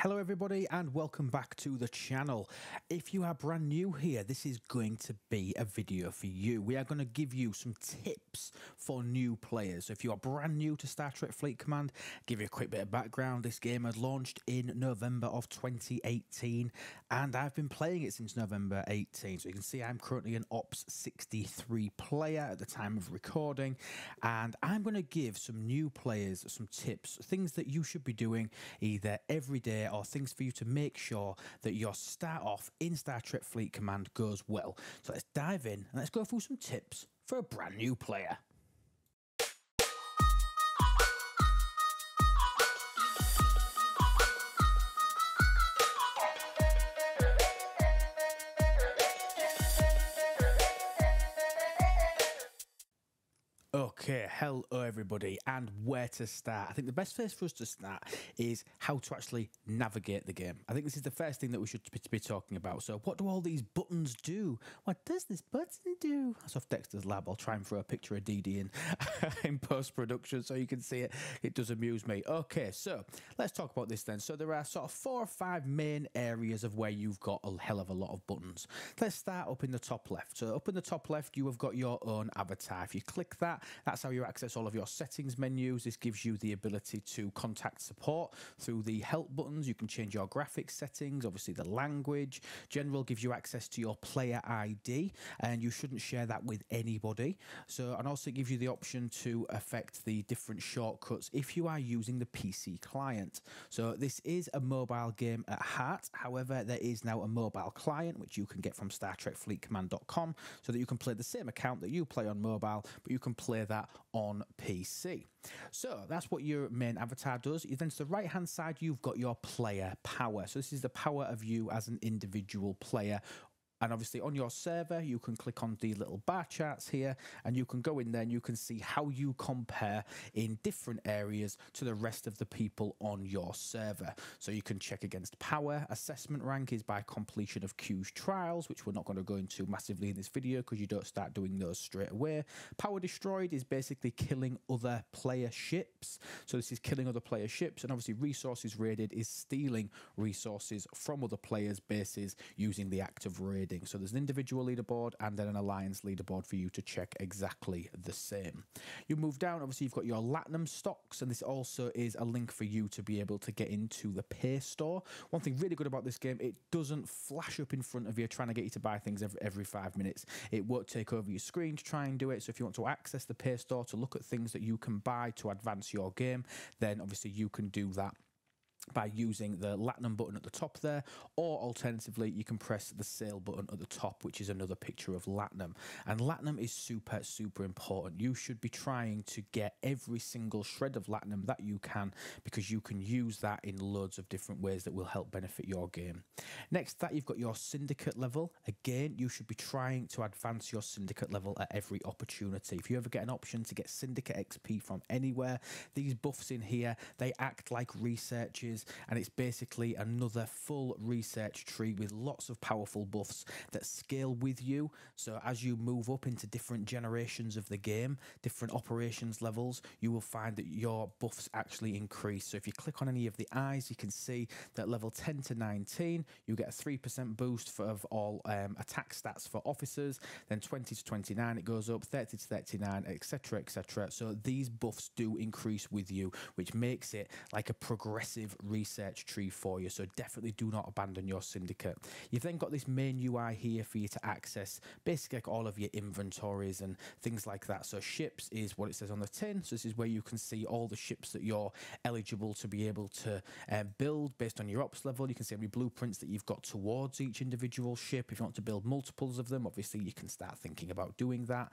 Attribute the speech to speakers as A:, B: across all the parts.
A: Hello everybody and welcome back to the channel. If you are brand new here, this is going to be a video for you. We are going to give you some tips for new players. So if you are brand new to Star Trek Fleet Command, give you a quick bit of background. This game has launched in November of 2018 and I've been playing it since November 18. So you can see I'm currently an Ops 63 player at the time of recording, and I'm going to give some new players some tips, things that you should be doing either every day or things for you to make sure that your start off in Star Trek Fleet Command goes well. So let's dive in and let's go through some tips for a brand new player. Okay, hello everybody, and where to start? I think the best place for us to start is how to actually navigate the game. I think this is the first thing that we should be talking about. So what do all these buttons do? What does this button do? That's off Dexter's lab. I'll try and throw a picture of DD in post-production so you can see it. It does amuse me. Okay, so let's talk about this then. So there are sort of 4 or 5 main areas of where you've got a hell of a lot of buttons. Let's start up in the top left. So up in the top left, you have got your own avatar. If you click that, that's how you access all of your settings menus. This gives you the ability to contact support through the help buttons. You can change your graphics settings, obviously the language. General gives you access to your player ID, and you shouldn't share that with anybody. So, and also it gives you the option to affect the different shortcuts if you are using the PC client. So this is a mobile game at heart. However, there is now a mobile client which you can get from StarTrekFleetCommand.com, so that you can play the same account that you play on mobile, but you can play that on PC. So that's what your main avatar does. Then to the right hand side, you've got your player power. So this is the power of you as an individual player. And obviously on your server, you can click on the little bar charts here and you can go in there and you can see how you compare in different areas to the rest of the people on your server. So you can check against power. Assessment rank is by completion of Q's trials, which we're not going to go into massively in this video because you don't start doing those straight away. Power destroyed is basically killing other player ships. So this is killing other player ships, and obviously resources raided is stealing resources from other players' bases using the act of raid. So there's an individual leaderboard and then an alliance leaderboard for you to check exactly the same. You move down, obviously you've got your Latinum stocks, and this also is a link for you to be able to get into the pay store. One thing really good about this game, it doesn't flash up in front of you trying to get you to buy things every 5 minutes. It won't take over your screen to try and do it. So if you want to access the pay store to look at things that you can buy to advance your game, then obviously you can do that by using the Latinum button at the top there, or alternatively you can press the sale button at the top, which is another picture of Latinum. And Latinum is super important. You should be trying to get every single shred of Latinum that you can, because you can use that in loads of different ways that will help benefit your game. Next to that, you've got your syndicate level. Again, you should be trying to advance your syndicate level at every opportunity. If you ever get an option to get syndicate XP from anywhere, these buffs in here, they act like researchers, and it's basically another full research tree with lots of powerful buffs that scale with you. So as you move up into different generations of the game, different operations levels, you will find that your buffs actually increase. So if you click on any of the eyes, you can see that level 10 to 19 you get a 3% boost of all attack stats for officers. Then 20 to 29 it goes up, 30 to 39, etc, etc. So these buffs do increase with you, which makes it like a progressive research tree for you. So definitely do not abandon your syndicate. You've then got this main UI here for you to access basically like all of your inventories and things like that. So ships is what it says on the tin. So this is where you can see all the ships that you're eligible to be able to build based on your ops level. You can see every blueprints that you've got towards each individual ship. If you want to build multiples of them, obviously you can start thinking about doing that,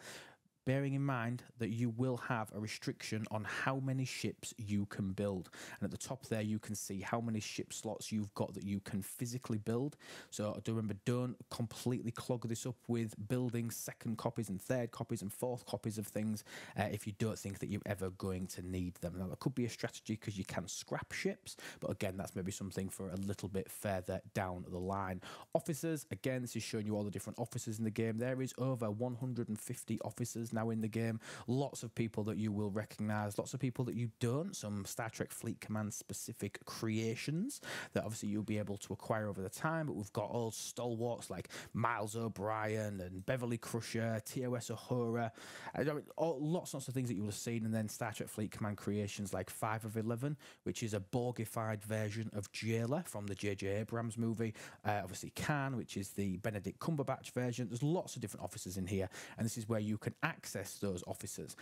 A: bearing in mind that you will have a restriction on how many ships you can build. And at the top there, you can see how many ship slots you've got that you can physically build. So do remember, don't completely clog this up with building second copies and third copies and fourth copies of things if you don't think that you're ever going to need them. Now, that could be a strategy because you can scrap ships, but again, that's maybe something for a little bit further down the line. Officers, again, this is showing you all the different officers in the game. There is over 150 officers now in the game. Lots of people that you will recognize, lots of people that you don't. Some Star Trek Fleet Command specific creations that obviously you'll be able to acquire over the time. But we've got old stalwarts like Miles O'Brien and Beverly Crusher, TOS Uhura, lots of things that you will have seen. And then Star Trek Fleet Command creations like 5 of 11, which is a Borgified version of Jayla from the J.J. Abrams movie. Obviously Khan, which is the Benedict Cumberbatch version. There's lots of different officers in here, and this is where you can access those officers.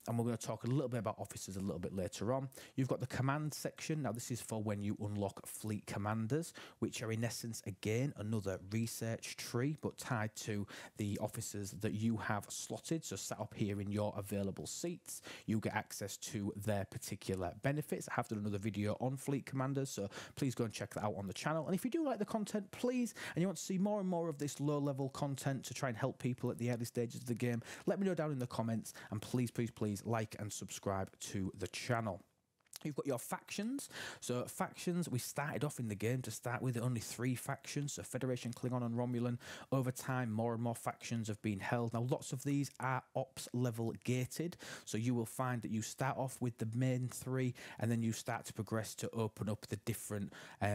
A: And we're going to talk a little bit about officers a little bit later on. You've got the command section. Now, this is for when you unlock fleet commanders, which are in essence, again, another research tree, but tied to the officers that you have slotted. So set up here in your available seats, you get access to their particular benefits. I have done another video on fleet commanders, so please go and check that out on the channel. And if you do like the content, please, and you want to see more and more of this low-level content to try and help people at the early stages of the game, let me know down in the comments, and please, please, please like and subscribe to the channel. You've got your factions. So factions, we started off in the game to start with only 3 factions. So Federation, Klingon and Romulan. Over time, more and more factions have been held. Now, lots of these are ops level gated. So you will find that you start off with the main 3 and then you start to progress to open up the different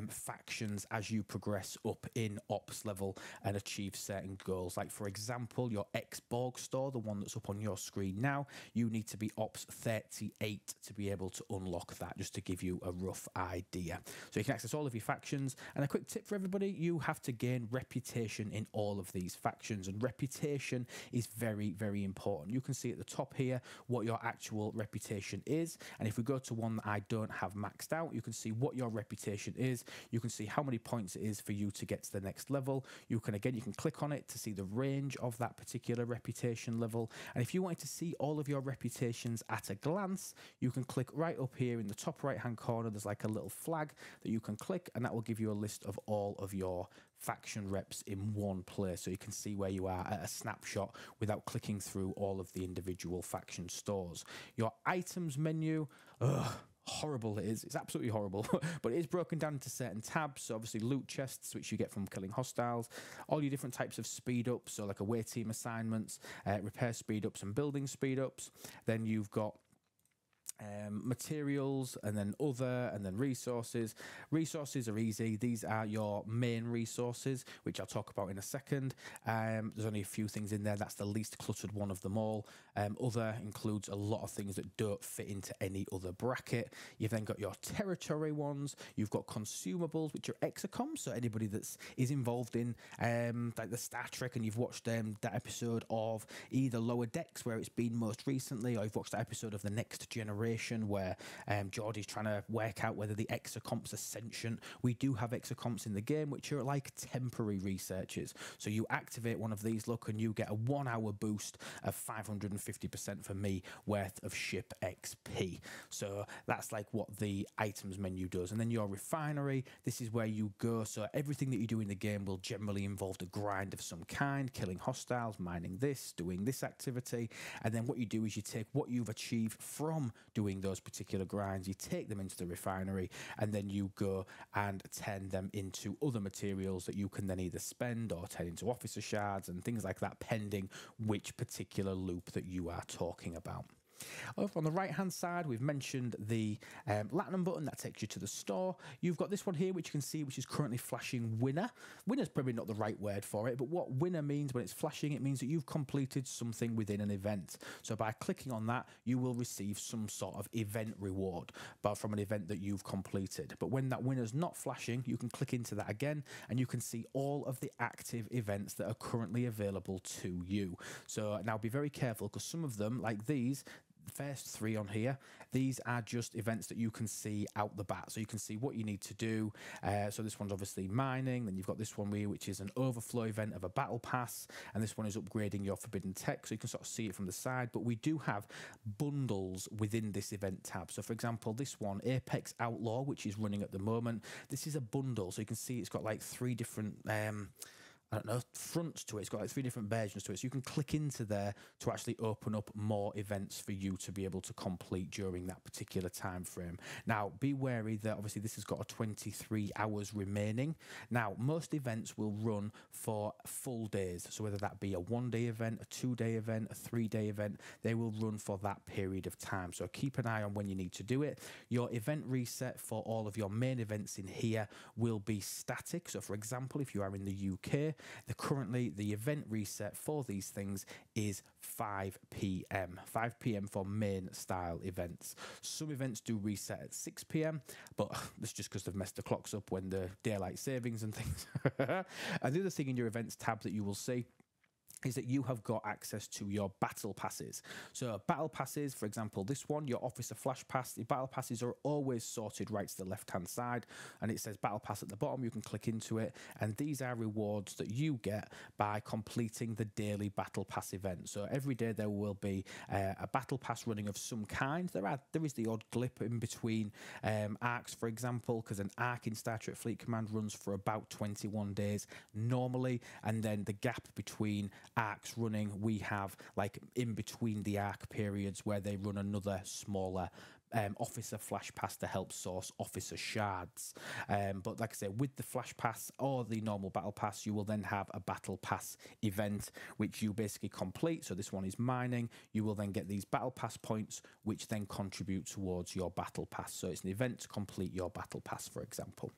A: factions as you progress up in ops level and achieve certain goals. Like, for example, your X-Borg store, the one that's up on your screen now, you need to be ops 38 to be able to unlock that, just to give you a rough idea. So you can access all of your factions. And a quick tip for everybody, you have to gain reputation in all of these factions, and reputation is very, very important. You can see at the top here what your actual reputation is, and if we go to one that I don't have maxed out, you can see what your reputation is. You can see how many points it is for you to get to the next level. You can click on it to see the range of that particular reputation level, and if you wanted to see all of your reputations at a glance, you can click right up here in the top right hand corner. There's like a little flag that you can click, and that will give you a list of all of your faction reps in one place, so you can see where you are at a snapshot without clicking through all of the individual faction stores. Your items menu, horrible it is. It's absolutely horrible, but it is broken down into certain tabs. So obviously loot chests, which you get from killing hostiles, all your different types of speed ups, so like away team assignments, repair speed ups and building speed ups. Then you've got materials, and then other, and then resources. Resources are easy. These are your main resources, which I'll talk about in a second. There's only a few things in there. That's the least cluttered one of them all. Other includes a lot of things that don't fit into any other bracket. You've then got your territory ones. You've got consumables, which are exocoms. So anybody that's is involved in like the Star Trek, and you've watched that episode of either Lower Decks, where it's been most recently, or you've watched that episode of The Next Generation, where Geordie's trying to work out whether the exocomps are sentient. We do have exocomps in the game, which are like temporary researches. So you activate one of these, look, and you get a 1 hour boost of 550% for me worth of ship XP. So that's like what the items menu does. And then your refinery, this is where you go. So everything that you do in the game will generally involve a grind of some kind, killing hostiles, mining this, doing this activity. And then what you do is you take what you've achieved from doing those particular grinds, you take them into the refinery, and then you go and turn them into other materials that you can then either spend or turn into officer shards and things like that, pending which particular loop that you are talking about. Over on the right hand side, we've mentioned the Platinum button that takes you to the store. You've got this one here, which you can see, which is currently flashing winner. Winner's probably not the right word for it, but what winner means when it's flashing, it means that you've completed something within an event. So by clicking on that, you will receive some sort of event reward, but from an event that you've completed. But when that winner's not flashing, you can click into that again, and you can see all of the active events that are currently available to you. So now be very careful, because some of them, like these, the first 3 on here, these are just events that you can see out the bat, so you can see what you need to do. So this one's obviously mining, then you've got this one here, which is an overflow event of a battle pass, and this one is upgrading your forbidden tech, so you can sort of see it from the side. But we do have bundles within this event tab. So for example, this one, Apex Outlaw, which is running at the moment, this is a bundle, so you can see it's got like 3 different I don't know, fronts to it. It's got like 3 different versions to it. So you can click into there to actually open up more events for you to be able to complete during that particular time frame. Now, be wary that obviously this has got a 23 hours remaining. Now, most events will run for full days. So whether that be a 1-day event, a 2-day event, a 3-day event, they will run for that period of time. So keep an eye on when you need to do it. Your event reset for all of your main events in here will be static. So for example, if you are in the UK, currently the event reset for these things is 5 p.m. 5 p.m. for main style events. Some events do reset at 6 p.m, but that's just because they've messed the clocks up when the daylight savings and things. And the other thing in your events tab that you will see is that you have got access to your battle passes. So battle passes, for example, this one, your officer flash pass, the battle passes are always sorted right to the left-hand side, and it says battle pass at the bottom. You can click into it, and these are rewards that you get by completing the daily battle pass event. So every day there will be a battle pass running of some kind. There is the odd glip in between arcs, for example, because an arc in Star Trek Fleet Command runs for about 21 days normally, and then the gap between arcs running, we have like in between the arc periods where they run another smaller officer flash pass to help source officer shards. But like I said, with the flash pass or the normal battle pass, you will then have a battle pass event which you basically complete. So this one is mining. You will then get these battle pass points which then contribute towards your battle pass. So it's an event to complete your battle pass, for example.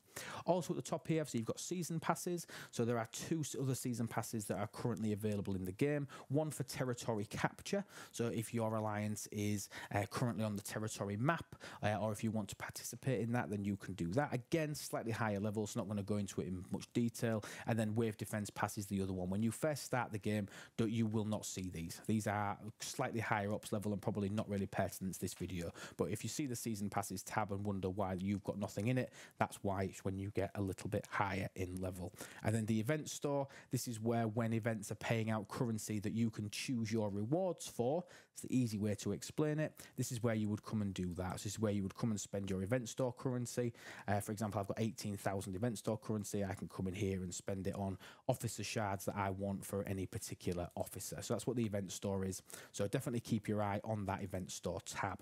A: Also at the top here, so you've got season passes. So there are 2 other season passes that are currently available in the game. One for territory capture. So if your alliance is currently on the territory map, or if you want to participate in that, then you can do that. Again, slightly higher levels, not going to go into it in much detail. And then wave defense pass is the other one. When you first start the game, you will not see these. These are slightly higher ups level and probably not really pertinent to this video. But if you see the season passes tab and wonder why you've got nothing in it, that's why it's when you get a little bit higher in level. And then the event store, this is where when events are paying out currency that you can choose your rewards for. It's the easy way to explain it. This is where you would come and do that. So this is where you would come and spend your event store currency. For example, I've got 18,000 event store currency. I can come in here and spend it on officer shards that I want for any particular officer. So that's what the event store is. So definitely keep your eye on that event store tab.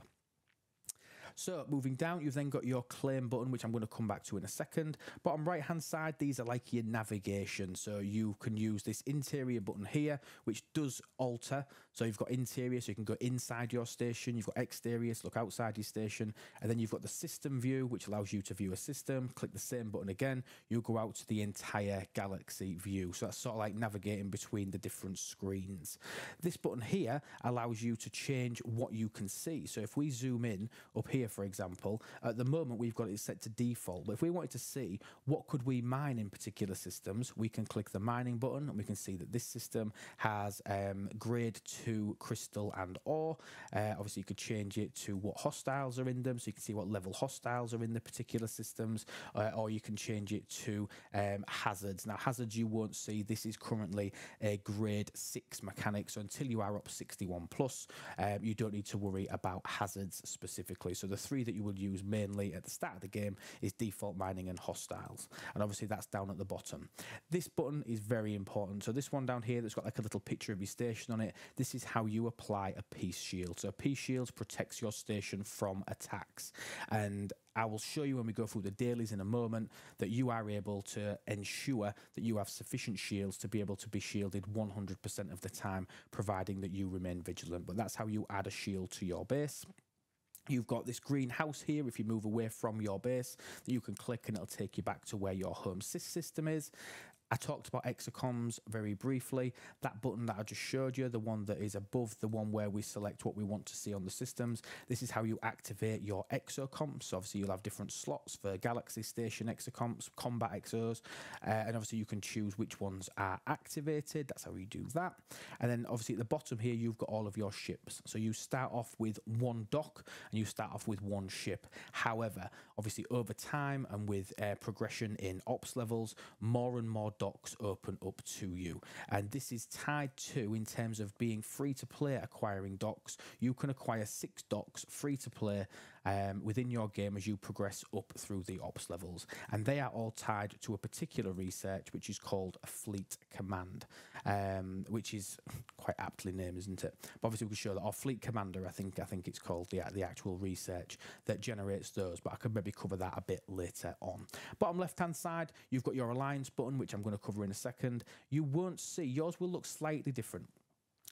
A: So moving down, you've then got your claim button, which I'm going to come back to in a second. Bottom right hand side, these are like your navigation. So you can use this interior button here, which does alter. So you've got interior, so you can go inside your station. You've got exterior, so look outside your station. And then you've got the system view, which allows you to view a system. Click the same button again, you go out to the entire galaxy view. So that's sort of like navigating between the different screens. This button here allows you to change what you can see. So if we zoom in up here, for example, at the moment we've got it set to default, but if we wanted to see what could we mine in particular systems, we can click the mining button and we can see that this system has grade 2 crystal and ore. Obviously you could change it to what hostiles are in them, so you can see what level hostiles are in the particular systems, or you can change it to hazards. Now hazards you won't see. This is currently a grade 6 mechanic, so until you are up 61 plus, you don't need to worry about hazards specifically. So the 3 that you will use mainly at the start of the game is default mining and hostiles, and obviously that's down at the bottom. This button is very important. So this one down here that's got like a little picture of your station on it, this is how you apply a peace shield. So a peace shield protects your station from attacks, and I will show you when we go through the dailies in a moment that you are able to ensure that you have sufficient shields to be able to be shielded 100% of the time, providing that you remain vigilant. But that's how you add a shield to your base. You've got this green house here if you move away from your base that you can click and it'll take you back to where your home system is. I talked about exocoms very briefly. That button that I just showed you, the one that is above the one where we select what we want to see on the systems, this is how you activate your exocomps. So obviously you'll have different slots for Galaxy Station exocomps, combat exos, and obviously you can choose which ones are activated. That's how you do that. And then obviously at the bottom here, you've got all of your ships. So you start off with 1 dock and you start off with 1 ship. However, obviously over time and with progression in ops levels, more and more docks open up to you, and this is tied to, in terms of being free to play acquiring docks, you can acquire 6 docks free to play within your game as you progress up through the ops levels. And they are all tied to a particular research, which is called a fleet command, which is quite aptly named, isn't it? But obviously we can show that our fleet commander, I think it's called the actual research that generates those, but I could maybe cover that a bit later on. Bottom left-hand side, you've got your alliance button, which I'm going to cover in a second. You won't see, yours will look slightly different.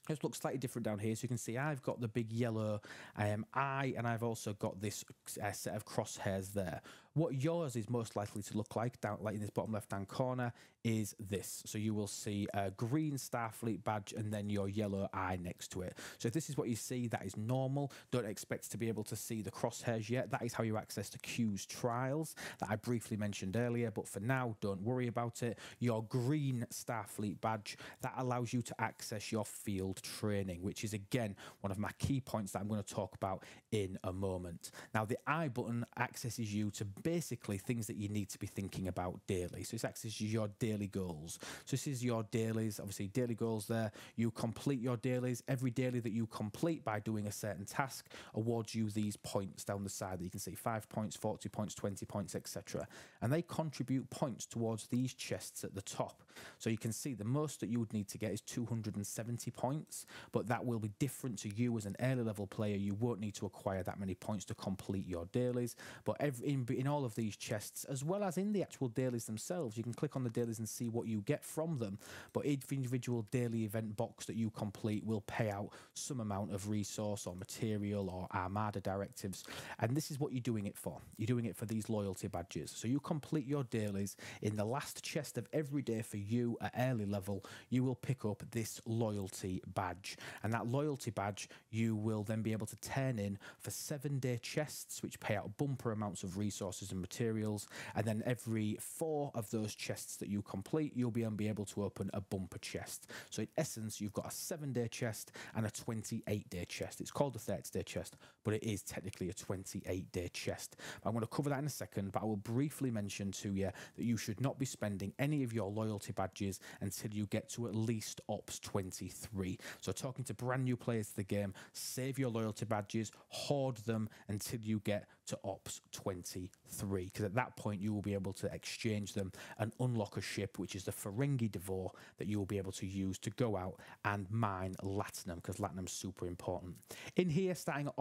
A: It looks slightly different down here, so you can see I've got the big yellow eye, and I've also got this set of crosshairs there. What yours is most likely to look like, down like in this bottom left-hand corner, is this. So you will see a green Starfleet badge and then your yellow eye next to it. So if this is what you see, that is normal. Don't expect to be able to see the crosshairs yet. That is how you access the Q's trials that I briefly mentioned earlier, but for now, don't worry about it. Your green Starfleet badge, that allows you to access your field training, which is, again, one of my key points that I'm going to talk about in a moment. Now, the I button accesses you to basically things that you need to be thinking about daily. So it accesses your daily goals. So this is your dailies, obviously daily goals there. You complete your dailies. Every daily that you complete by doing a certain task awards you these points down the side that you can see, 5 points, 40 points, 20 points, etc. And they contribute points towards these chests at the top. So you can see the most that you would need to get is 270 points, but that will be different to you as an early level player. You won't need to acquire that many points to complete your dailies, but in all of these chests, as well as in the actual dailies themselves, you can click on the dailies and see what you get from them, but each individual daily event box that you complete will pay out some amount of resource or material or armada directives, and this is what you're doing it for. You're doing it for these loyalty badges. So you complete your dailies. In the last chest of every day for you at early level, you will pick up this loyalty badge, and that loyalty badge you will then be able to turn in for 7-day chests, which pay out bumper amounts of resources and materials, and then every 4 of those chests that you complete, you'll be able to open a bumper chest. So in essence, you've got a 7-day chest and a 28-day chest. It's called a 30-day chest, but it is technically a 28-day chest. I'm going to cover that in a second, but I will briefly mention to you that you should not be spending any of your loyalty badges until you get to at least Ops 23. So talking to brand new players to the game, save your loyalty badges, hoard them until you get to Ops 23, because at that point you will be able to exchange them and unlock a ship, which is the Ferengi Devore, that you will be able to use to go out and mine Latinum, because Latinum's super important. In here, starting at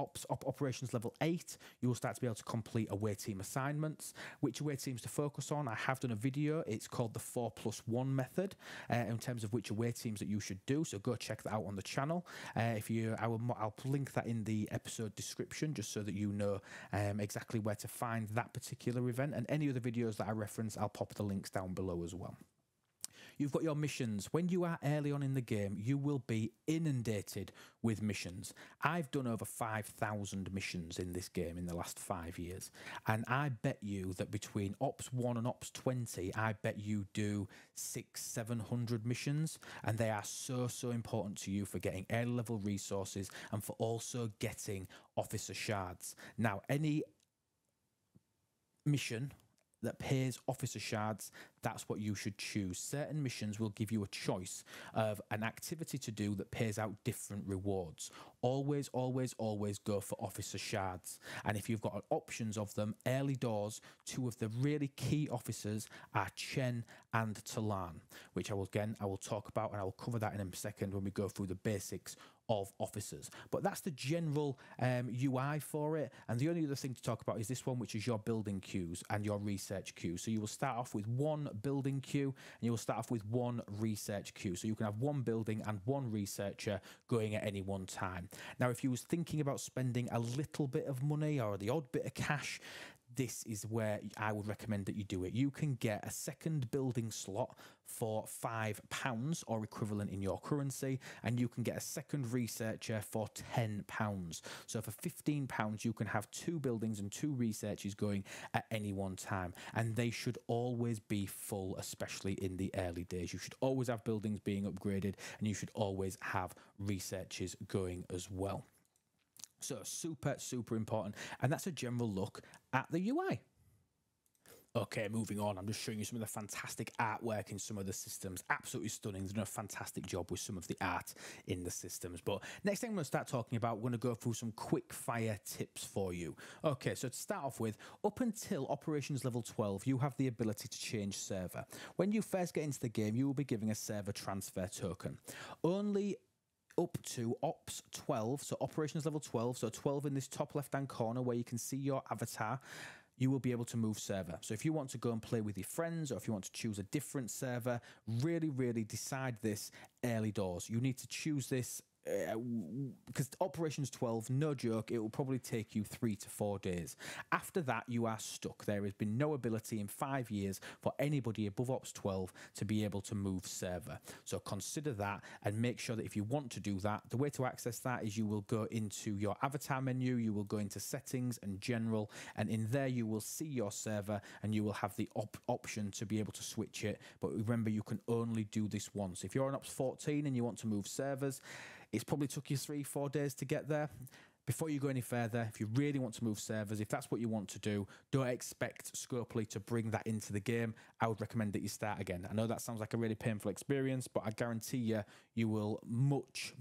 A: operations level 8, you will start to be able to complete away team assignments. Which away teams to focus on, I have done a video. It's called the 4+1 method in terms of which away teams that you should do, so go check that out on the channel. I'll link that in the episode description just so that you know exactly where to find that particular event, and any other videos that I reference, I'll pop the links down below as well. You've got your missions. When you are early on in the game, you will be inundated with missions. I've done over 5,000 missions in this game in the last 5 years, and I bet you that between Ops 1 and Ops 20, I bet you do 600-700 missions, and they are so important to you for getting early level resources and for also getting officer shards. Now, any mission that pays officer shards, that's what you should choose. Certain missions will give you a choice of an activity to do that pays out different rewards. Always go for officer shards. And if you've got options of them, early doors, 2 of the really key officers are Chen and Talan, which I will talk about, and I will cover that in a second when we go through the basics of officers. But that's the general UI for it, and the only other thing to talk about is this one, which is your building queues and your research queue. So you will start off with 1 building queue, and you will start off with 1 research queue, so you can have 1 building and 1 researcher going at any one time. Now, if you was thinking about spending a little bit of money or the odd bit of cash, this is where I would recommend that you do it. You can get a second building slot for £5 or equivalent in your currency, and you can get a second researcher for £10. So for £15, you can have 2 buildings and 2 researchers going at any one time, and they should always be full, especially in the early days. You should always have buildings being upgraded, and you should always have researchers going as well. So super important, and that's a general look at the UI. Okay, moving on. I'm just showing you some of the fantastic artwork in some of the systems. Absolutely stunning. They've done a fantastic job with some of the art in the systems. But next thing I'm going to start talking about, we're going to go through some quick fire tips for you. Okay, so to start off with, up until operations level 12, you have the ability to change server. When you first get into the game, you will be giving a server transfer token. Only up to Ops 12, so operations level 12, so 12 in this top left-hand corner where you can see your avatar, you will be able to move server. So if you want to go and play with your friends, or if you want to choose a different server, really decide this early doors. You need to choose this because operations 12, no joke, it will probably take you 3 to 4 days. After that, you are stuck. There has been no ability in 5 years for anybody above ops 12 to be able to move server. So consider that and make sure that if you want to do that, the way to access that is you will go into your avatar menu, you will go into settings and general, and in there you will see your server and you will have the option to be able to switch it. But remember, you can only do this once. If you're on ops 14 and you want to move servers, it's probably took you 3-4 days to get there. Before you go any further, if you really want to move servers, if that's what you want to do, don't expect Scopely to bring that into the game. I would recommend that you start again. I know that sounds like a really painful experience, but I guarantee you, you will much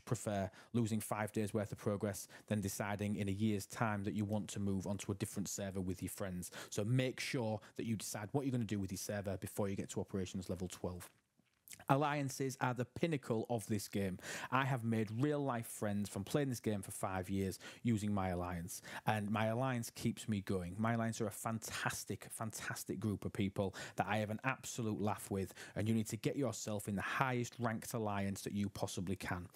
A: prefer losing 5 days worth of progress than deciding in a year's time that you want to move onto a different server with your friends. So make sure that you decide what you're going to do with your server before you get to operations level 12. Alliances are the pinnacle of this game. I have made real life friends from playing this game for 5 years using my alliance, and my alliance keeps me going. My alliance are a fantastic group of people that I have an absolute laugh with, and you need to get yourself in the highest ranked alliance that you possibly can.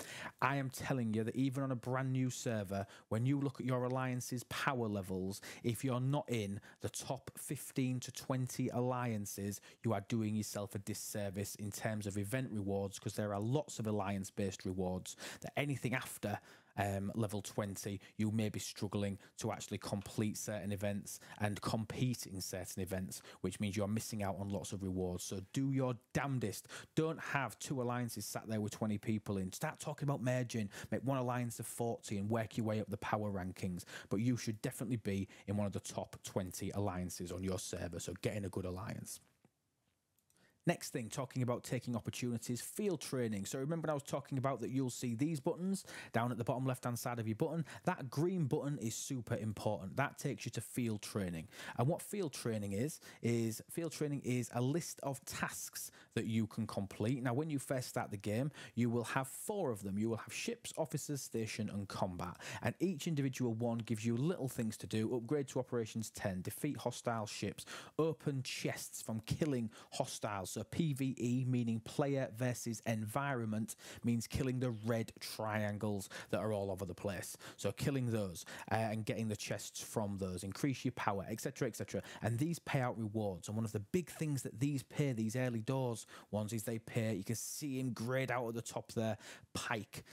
A: I am telling you that even on a brand new server, when you look at your alliance's power levels, if you're not in the top 15 to 20 alliances, you are doing yourself a disservice in terms of event rewards, because there are lots of alliance based rewards that anything after level 20 you may be struggling to actually complete certain events and compete in certain events, which means you're missing out on lots of rewards. So do your damnedest. Don't have 2 alliances sat there with 20 people in. Start talking about merging, make one alliance of 40 and work your way up the power rankings. But you should definitely be in one of the top 20 alliances on your server, so get in a good alliance. Next thing, talking about taking opportunities, field training. So remember I was talking about that you'll see these buttons down at the bottom left-hand side of your button. That green button is super important. That takes you to field training. And what field training is field training is a list of tasks that you can complete. Now, when you first start the game, you will have 4 of them. You will have ships, officers, station, and combat. And each individual one gives you little things to do. Upgrade to operations 10, defeat hostile ships, open chests from killing hostiles. So PvE, meaning player versus environment, means killing the red triangles that are all over the place. So killing those and getting the chests from those, increase your power, etc, etc. And these pay out rewards. And one of the big things that these pay, these early doors ones, is they pay, you can see him grayed out at the top there, Pike.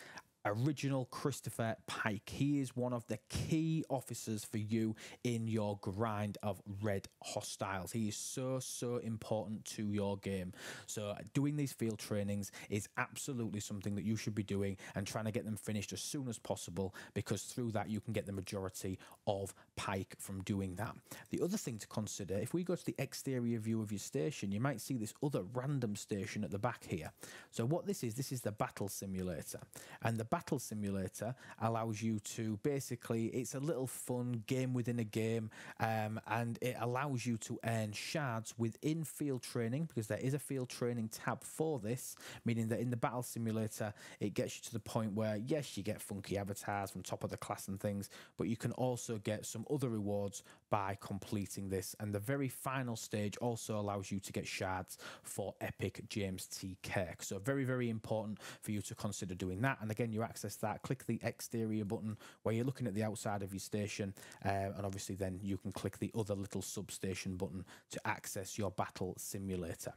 A: Original Christopher Pike. He is one of the key officers for you in your grind of red hostiles. He is so important to your game. So doing these field trainings is absolutely something that you should be doing and trying to get them finished as soon as possible, because through that you can get the majority of Pike from doing that. The other thing to consider, if we go to the exterior view of your station, you might see this other random station at the back here. So what this is the battle simulator. And the battle simulator allows you to basically, it's a little fun game within a game, and it allows you to earn shards within field training, because there is a field training tab for this, meaning that in the battle simulator it gets you to the point where yes, you get funky avatars from top of the class and things, but you can also get some other rewards by completing this. And the very final stage also allows you to get shards for epic James T. Kirk. So very important for you to consider doing that. And again, you access that, click the exterior button where you're looking at the outside of your station, and obviously then you can click the other little substation button to access your battle simulator.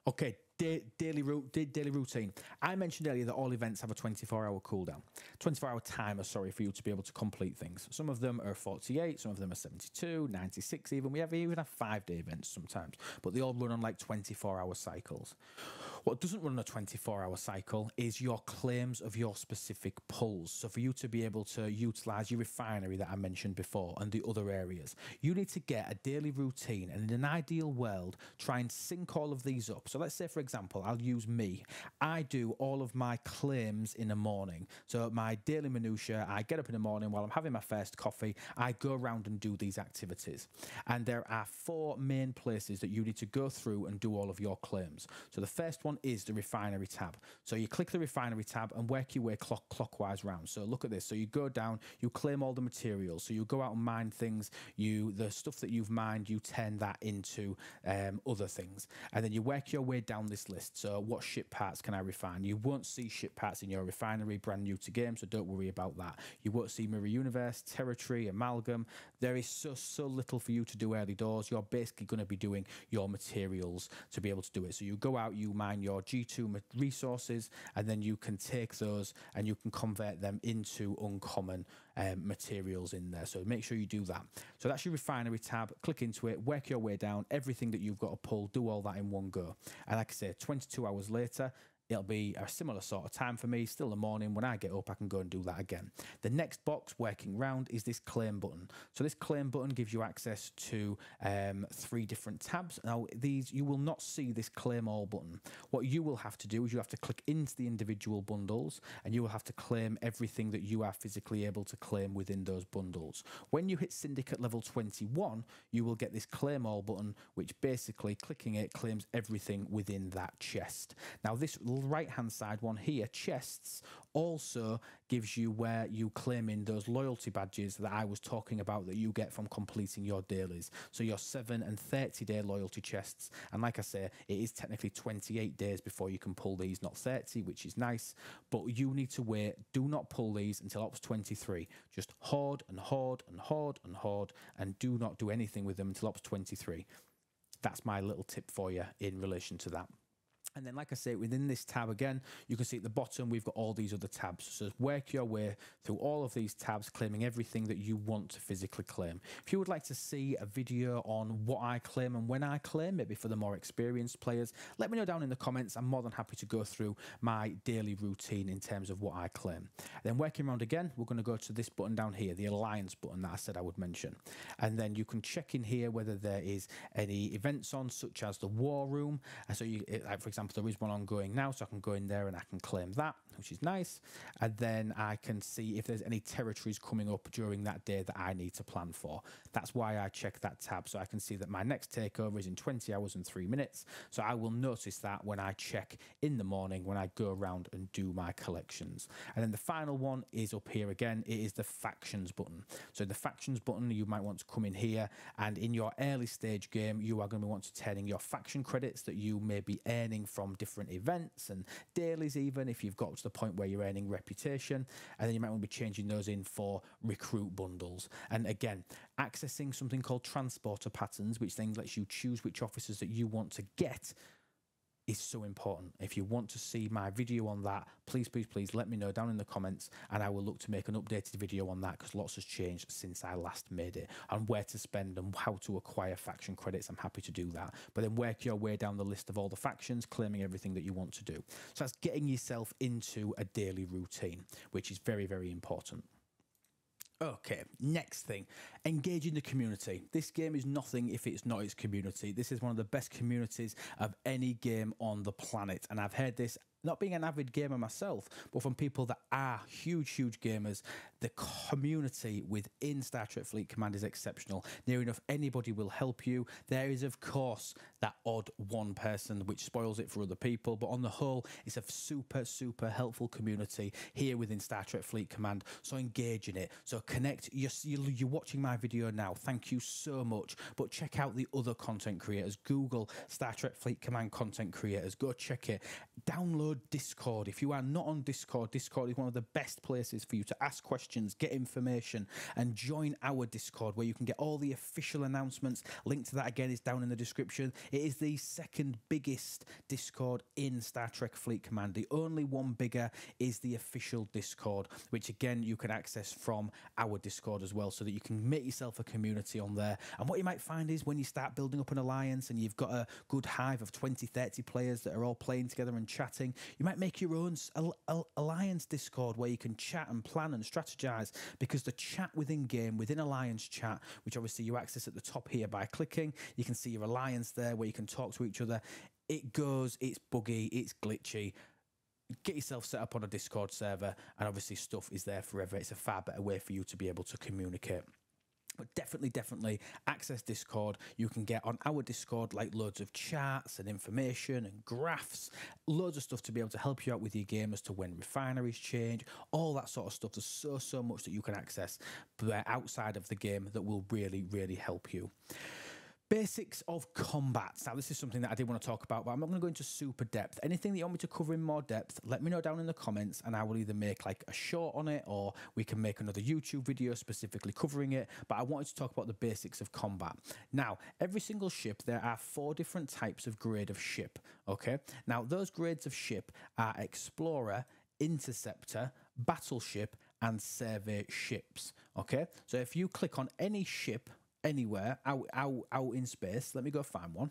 A: Okay, daily routine. I mentioned earlier that all events have a 24-hour cooldown, 24-hour timer, sorry, for you to be able to complete things. Some of them are 48, some of them are 72, 96 even. We even have 5-day events sometimes, but they all run on like 24-hour cycles. What doesn't run on a 24-hour cycle is your claims of your specific pulls. So for you to be able to utilize your refinery that I mentioned before and the other areas, you need to get a daily routine, and in an ideal world, try and sync all of these up. So let's say, for example, I'll use me. I do all of my claims in the morning. So my daily minutiae, I get up in the morning while I'm having my first coffee, I go around and do these activities. And there are 4 main places that you need to go through and do all of your claims. So the first one is the refinery tab. So you click the refinery tab and work your way clockwise round. So look at this. So you go down, you claim all the materials. So you go out and mine things. The stuff that you've mined, you turn that into other things. And then you work your way down this list. So what ship parts can I refine? You won't see ship parts in your refinery, brand new to game, so don't worry about that. You won't see Mirror Universe, Territory, Amalgam. There is so little for you to do early doors. You're basically going to be doing your materials to be able to do it. So you go out, you mine your G2 resources, and then you can take those and you can convert them into uncommon materials in there. So make sure you do that. So that's your refinery tab. Click into it, work your way down, everything that you've got to pull, do all that in one go. And like I say, 22 hours later, it'll be a similar sort of time for me, still the morning. When I get up, I can go and do that again. The next box working round is this claim button. So this claim button gives you access to 3 different tabs. Now, you will not see this claim all button. What you will have to do is you have to click into the individual bundles, and you will have to claim everything that you are physically able to claim within those bundles. When you hit Syndicate level 21, you will get this claim all button, which basically clicking it claims everything within that chest. Now, this right hand side one here, chests, also gives you where you claim in those loyalty badges that I was talking about that you get from completing your dailies. So your 7 and 30-day loyalty chests, and like I say, it is technically 28 days before you can pull these, not 30, which is nice, but you need to wait. Do not pull these until Ops 23. Just hoard and hoard and hoard and hoard, and do not do anything with them until Ops 23. That's my little tip for you in relation to that. And then, like I say, within this tab again, you can see at the bottom, we've got all these other tabs. So work your way through all of these tabs, claiming everything that you want to physically claim. If you would like to see a video on what I claim and when I claim, maybe for the more experienced players, let me know down in the comments. I'm more than happy to go through my daily routine in terms of what I claim. Then working around again, we're going to go to this button down here, the Alliance button that I said I would mention. And then you can check in here whether there is any events on, such as the War Room. And so you, like, for example, there is one ongoing now, so I can go in there and I can claim that, which is nice. And then I can see if there's any territories coming up during that day that I need to plan for. That's why I check that tab, so I can see that my next takeover is in 20 hours and 3 minutes. So I will notice that when I check in the morning, when I go around and do my collections. And then the final one is up here again. It is the factions button. So the factions button, you might want to come in here, and in your early stage game, you are going to want to turn in your faction credits that you may be earning from different events and dailies, even if you've got to the point where you're earning reputation. And then you might want to be changing those in for recruit bundles. And again, accessing something called transporter patterns, which then lets you choose which officers that you want to get, is so important. If you want to see my video on that, please let me know down in the comments, and I will look to make an updated video on that, because lots has changed since I last made it, and where to spend and how to acquire faction credits. I'm happy to do that. But then work your way down the list of all the factions, claiming everything that you want to do. So that's getting yourself into a daily routine, which is very, very important. Okay, next thing, engaging the community. This game is nothing if it's not its community. This is one of the best communities of any game on the planet, and I've heard this, not being an avid gamer myself, but from people that are huge gamers. The community within Star Trek Fleet Command is exceptional. Near enough anybody will help you. There is, of course, that odd one person which spoils it for other people, but on the whole, it's a super helpful community here within Star Trek Fleet Command. So engage in it. So connect. You're watching my video now. Thank you so much. But check out the other content creators. Google Star Trek Fleet Command content creators. Go check it. Download download Discord. If you are not on Discord, Discord is one of the best places for you to ask questions, get information, and join our Discord where you can get all the official announcements. Link to that again is down in the description. It is the second biggest Discord in Star Trek Fleet Command. The only one bigger is the official Discord, which again you can access from our Discord as well, so that you can make yourself a community on there. And what you might find is when you start building up an alliance and you've got a good hive of 20-30 players that are all playing together and chatting, you might make your own alliance Discord where you can chat and plan and strategize, because the chat within game, within alliance chat, which obviously you access at the top here by clicking, you can see your alliance there where you can talk to each other. It's buggy, it's glitchy. Get yourself set up on a Discord server, and obviously stuff is there forever. It's a far better way for you to be able to communicate. But definitely access Discord. You can get on our Discord like loads of charts and information and graphs, loads of stuff to be able to help you out with your game as to when refineries change, all that sort of stuff. There's so much that you can access outside of the game that will really help you. Basics of combat. Now, this is something that I did want to talk about, but I'm not going to go into super depth. Anything that you want me to cover in more depth, let me know down in the comments, and I will either make like a short on it, or we can make another YouTube video specifically covering it. But I wanted to talk about the basics of combat. Now, every single ship, there are 4 different types of grade of ship, okay? Now, those grades of ship are Explorer, Interceptor, Battleship, and Survey ships, okay? So if you click on any ship anywhere out in space, let me go find one.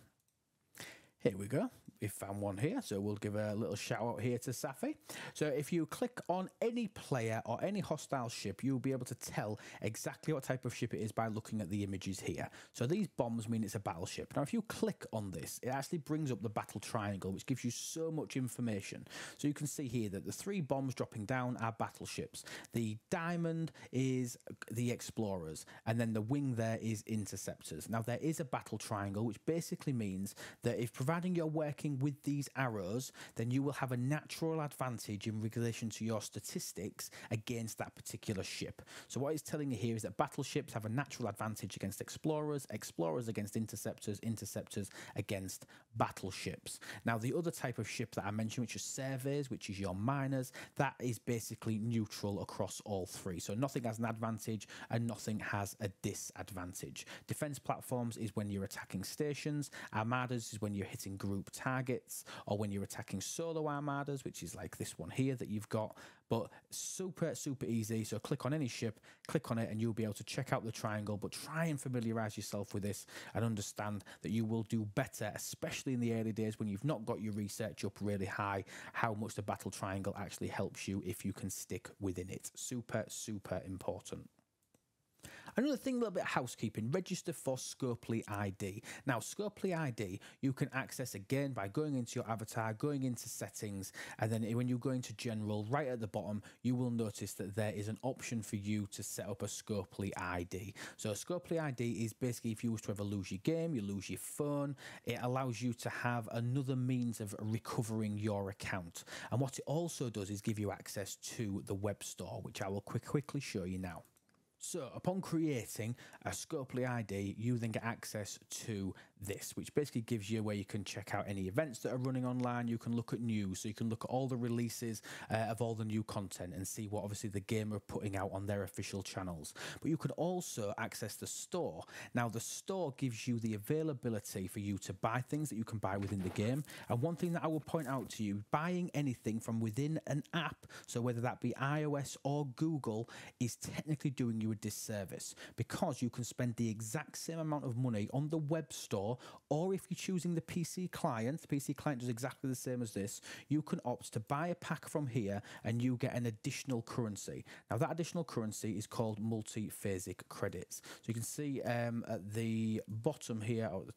A: Here we go. We found one here, so we'll give a little shout out here to Safi. So if you click on any player or any hostile ship, you'll be able to tell exactly what type of ship it is by looking at the images here. So these bombs mean it's a battleship. Now, if you click on this, it actually brings up the battle triangle, which gives you so much information. So you can see here that the 3 bombs dropping down are battleships. The diamond is the explorers, and then the wing there is interceptors. Now, there is a battle triangle, which basically means that if providing you're working with these arrows, then you will have a natural advantage in relation to your statistics against that particular ship. So what it's telling you here is that battleships have a natural advantage against explorers, explorers against interceptors, interceptors against battleships. Now, the other type of ship that I mentioned, which is surveys, which is your miners, that is basically neutral across all 3. So nothing has an advantage and nothing has a disadvantage. Defense platforms is when you're attacking stations. Armadas is when you're hitting group targets, or when you're attacking solo armadas, which is like this one here that you've got. But super easy. So click on any ship, click on it, and you'll be able to check out the triangle. But try and familiarize yourself with this and understand that you will do better, especially in the early days when you've not got your research up really high, how much the battle triangle actually helps you if you can stick within it. Super important. Another thing, a little bit of housekeeping, register for Scopely ID. Now, Scopely ID, you can access again by going into your avatar, going into settings, and then when you go into general, right at the bottom, you will notice that there is an option for you to set up a Scopely ID. So Scopely ID is basically if you was to ever lose your game, you lose your phone, it allows you to have another means of recovering your account. And what it also does is give you access to the web store, which I will quickly show you now. So upon creating a Scopely ID, you then get access to this, which basically gives you where you can check out any events that are running online. You can look at news, so you can look at all the releases of all the new content and see what obviously the game are putting out on their official channels. But you can also access the store. Now, the store gives you the availability for you to buy things that you can buy within the game. And one thing that I will point out to you, buying anything from within an app, so whether that be iOS or Google, is technically doing you a disservice, because you can spend the exact same amount of money on the web store, or if you're choosing the PC client does exactly the same as this, you can opt to buy a pack from here and you get an additional currency. Now, that additional currency is called multi-phasic credits. So you can see at the bottom here, or at the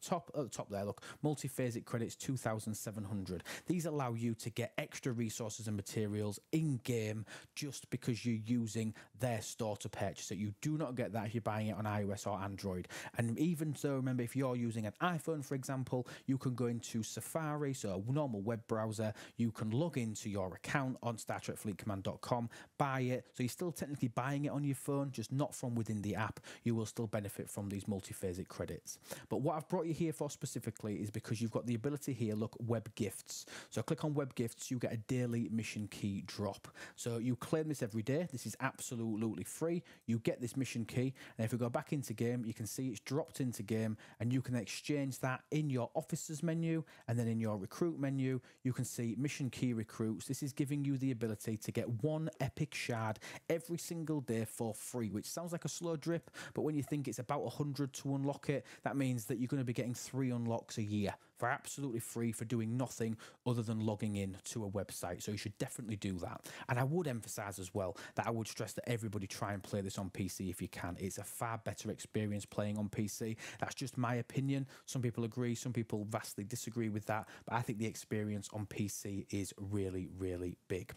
A: top there, look, multi-phasic credits 2,700. These allow you to get extra resources and materials in game just because you're using their store to purchase it. You do not get that if you're buying it on iOS or Android. And even so, remember, if you're using an iPhone, for example, you can go into Safari, so a normal web browser. You can log into your account on StarTrekFleetCommand.com, buy it. So you're still technically buying it on your phone, just not from within the app. You will still benefit from these multi-phasic credits. But what I've brought you here for specifically is because you've got the ability here, look, web gifts. So click on web gifts, you get a daily mission key drop. So you claim this every day. This is absolutely free. You get this mission key, and if we go back into game, you can see it's dropped into game, and you can exchange that in your officers menu, and then in your recruit menu, you can see mission key recruits. This is giving you the ability to get one epic shard every single day for free, which sounds like a slow drip, but when you think it's about 100 to unlock it, that means that you're going to be getting 3 unlocks a year for absolutely free for doing nothing other than logging in to a website. So you should definitely do that. And I would emphasize as well that I would stress that everybody try and play this on PC if you can. It's a far better experience playing on PC. That's just my opinion. Some people agree, some people vastly disagree with that, but I think the experience on PC is really big.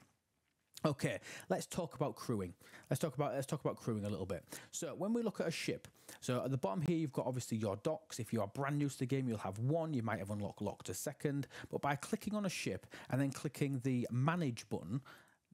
A: Okay, let's talk about crewing. Let's talk about crewing a little bit. So when we look at a ship, so at the bottom here, you've got obviously your docks. If you are brand new to the game, you'll have 1. You might have locked a second. But by clicking on a ship and then clicking the manage button,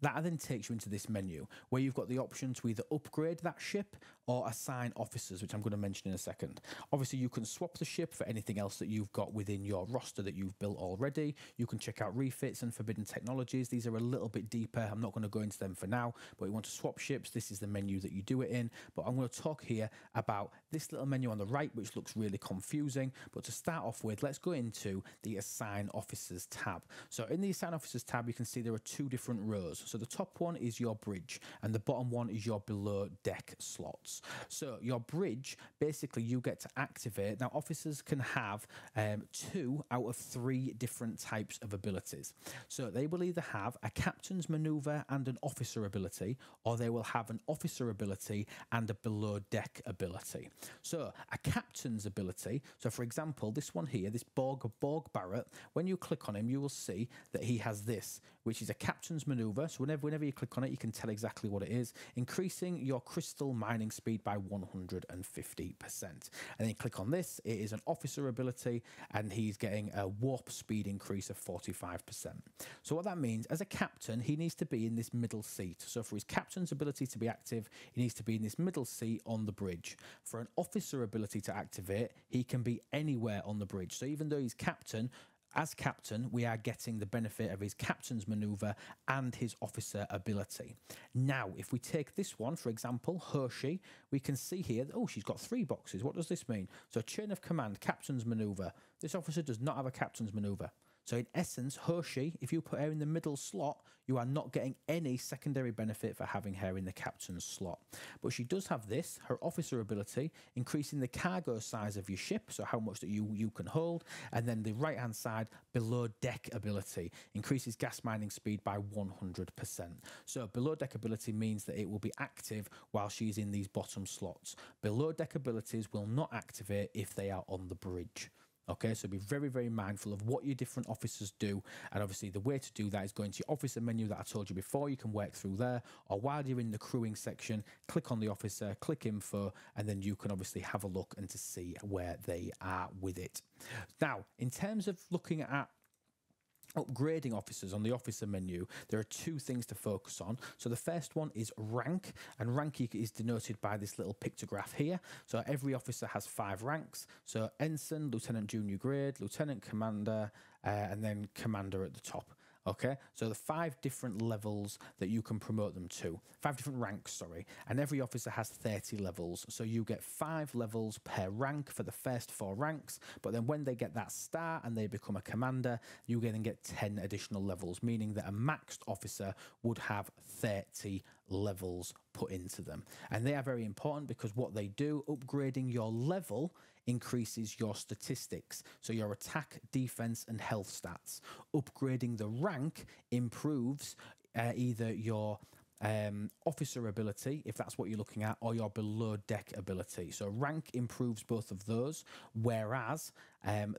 A: that then takes you into this menu where you've got the option to either upgrade that ship or assign officers, which I'm going to mention in a second. Obviously, you can swap the ship for anything else that you've got within your roster that you've built already. You can check out refits and forbidden technologies. These are a little bit deeper. I'm not going to go into them for now, but you want to swap ships. This is the menu that you do it in. But I'm going to talk here about this little menu on the right, which looks really confusing. But to start off with, let's go into the assign officers tab. So in the assign officers tab, you can see there are 2 different rows. So the top one is your bridge and the bottom one is your below deck slots. So your bridge, basically you get to activate. Now officers can have 2 out of 3 different types of abilities. So they will either have a captain's maneuver and an officer ability, or they will have an officer ability and a below deck ability. So a captain's ability, so for example, this one here, this Borg Barrett, when you click on him, you will see that he has this, which is a captain's maneuver. So whenever you click on it, you can tell exactly what it is, increasing your crystal mining speed by 150%. And then you click on this, it is an officer ability, and he's getting a warp speed increase of 45%. So what that means, as a captain, he needs to be in this middle seat. So for his captain's ability to be active, he needs to be in this middle seat on the bridge. For an officer ability to activate, he can be anywhere on the bridge. So even though he's captain, as captain, we are getting the benefit of his captain's maneuver and his officer ability. Now, if we take this one, for example, Hershey, we can see here, oh, she's got 3 boxes. What does this mean? So chain of command, captain's maneuver. This officer does not have a captain's maneuver. So in essence, Hershey, if you put her in the middle slot, you are not getting any secondary benefit for having her in the captain's slot. But she does have this, her officer ability, increasing the cargo size of your ship, so how much that you can hold, and then the right-hand side, below deck ability, increases gas mining speed by 100%. So below deck ability means that it will be active while she's in these bottom slots. Below deck abilities will not activate if they are on the bridge. Okay, so be very mindful of what your different officers do, and obviously the way to do that is going to your officer menu that I told you before. You can work through there, or while you're in the crewing section, click on the officer, click info, and then you can obviously have a look and to see where they are with it. Now, in terms of looking at upgrading officers on the officer menu, there are 2 things to focus on. So the first one is rank, and rank is denoted by this little pictograph here. So every officer has 5 ranks. So ensign, lieutenant junior grade, lieutenant commander, and then commander at the top. Okay, so the 5 different levels that you can promote them to, 5 different ranks, sorry, and every officer has 30 levels. So you get 5 levels per rank for the first 4 ranks, but then when they get that star and they become a commander, you then get 10 additional levels, meaning that a maxed officer would have 30 levels put into them. And they are very important because what they do, upgrading your level, increases your statistics, so your attack, defense, and health stats. Upgrading the rank improves either your officer ability, if that's what you're looking at, or your below deck ability. So rank improves both of those, whereas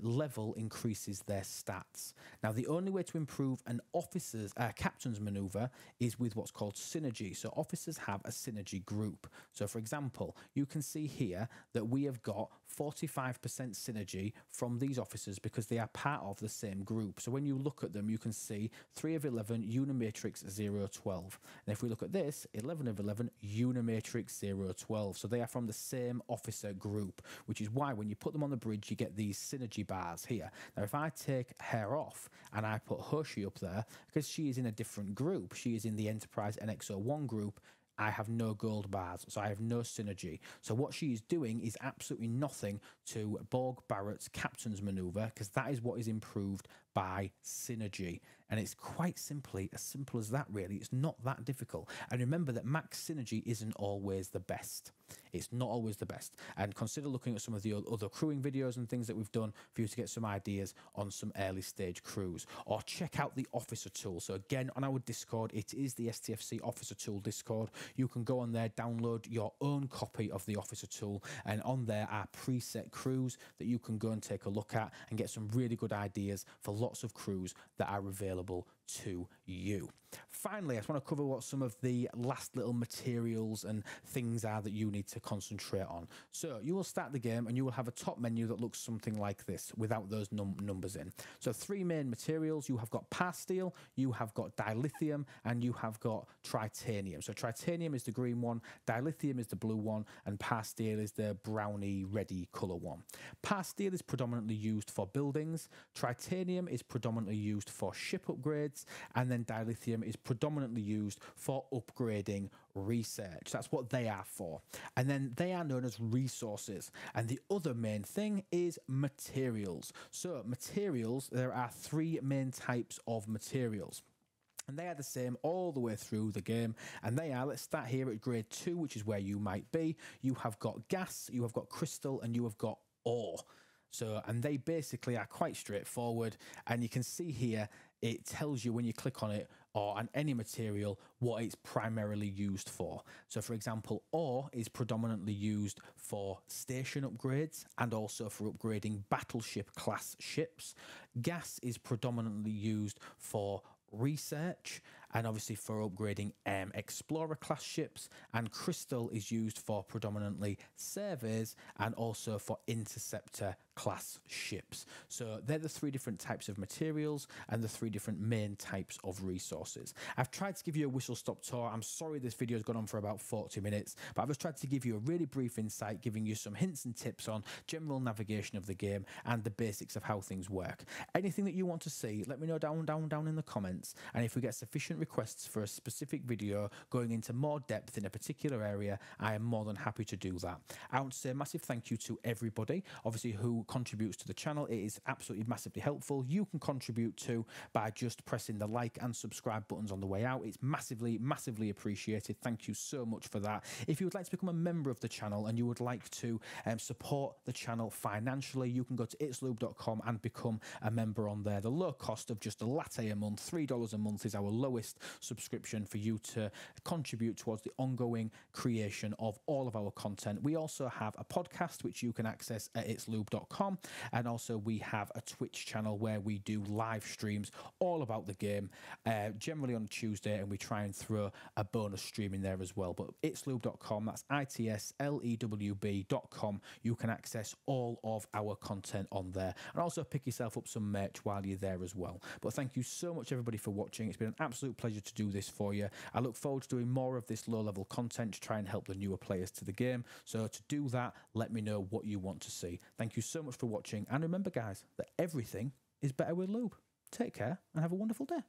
A: level increases their stats. Now, the only way to improve an officer's captain's maneuver is with what's called synergy. So officers have a synergy group. So for example, you can see here that we have got 45% synergy from these officers because they are part of the same group. So when you look at them, you can see 3 of 11, Unimatrix 012. And if we look at this, 11 of 11, Unimatrix 012. So they are from the same officer group, which is why when you put them on the bridge, you get these synergy bars here. Now, if I take her off and I put Hershey up there, because she is in a different group, she is in the Enterprise NX-01 group, I have no gold bars, so I have no synergy. So what she is doing is absolutely nothing to Borg Barrett's captain's maneuver, because that is what is improved by synergy. And it's quite simply as simple as that, really. It's not that difficult. And remember that max synergy isn't always the best. It's not always the best. And consider looking at some of the other crewing videos and things that we've done for you to get some ideas on some early stage crews. Or check out the officer tool. So again, on our Discord, it is the STFC officer tool Discord. You can go on there, download your own copy of the officer tool, and on there are preset crews that you can go and take a look at and get some really good ideas for lots of crews that are available to you. Finally, I just want to cover what some of the last little materials and things are that you need to concentrate on. So you will start the game and you will have a top menu that looks something like this without those numbers in. So 3 main materials. You have got pasteel, you have got dilithium, and you have got tritanium. So tritanium is the green one, dilithium is the blue one, and pasteel is the browny reddy colour one. Pasteel is predominantly used for buildings, tritanium is predominantly used for ship upgrades, and then dilithium is predominantly used for upgrading research. That's what they are for. And then they are known as resources. And the other main thing is materials. So materials, there are 3 main types of materials. And they are the same all the way through the game. And they are, let's start here at grade 2, which is where you might be. You have got gas, you have got crystal, and you have got ore. So, and they basically are quite straightforward. And you can see here, it tells you when you click on it or on any material what it's primarily used for. So for example, ore is predominantly used for station upgrades and also for upgrading battleship class ships. Gas is predominantly used for research and obviously for upgrading explorer class ships, and crystal is used for predominantly surveys and also for interceptor class ships. So they're the 3 different types of materials and the 3 different main types of resources. I've tried to give you a whistle-stop tour. I'm sorry this video has gone on for about 40 minutes, but I've just tried to give you a really brief insight, giving you some hints and tips on general navigation of the game and the basics of how things work. Anything that you want to see, let me know down in the comments, and if we get sufficient requests for a specific video going into more depth in a particular area, I am more than happy to do that. I want to say a massive thank you to everybody, obviously, who contributes to the channel. It is absolutely massively helpful. You can contribute too by just pressing the like and subscribe buttons on the way out. It's massively appreciated. Thank you so much for that. If you would like to become a member of the channel and you would like to support the channel financially, you can go to itslube.com and become a member on there. The low cost of just a latte a month, $3 a month, is our lowest subscription for you to contribute towards the ongoing creation of all of our content. We also have a podcast which you can access at itslube.com, and also we have a Twitch channel where we do live streams all about the game, generally on Tuesday, and we try and throw a bonus stream in there as well. But itslube.com, that's itslewb.com, you can access all of our content on there, and also pick yourself up some merch while you're there as well. But thank you so much everybody for watching. It's been an absolute pleasure to do this for you. I look forward to doing more of this low-level content to try and help the newer players to the game. So to do that, let me know what you want to see. Thank you so much for watching, and remember guys, that everything is better with lube. Take care and have a wonderful day.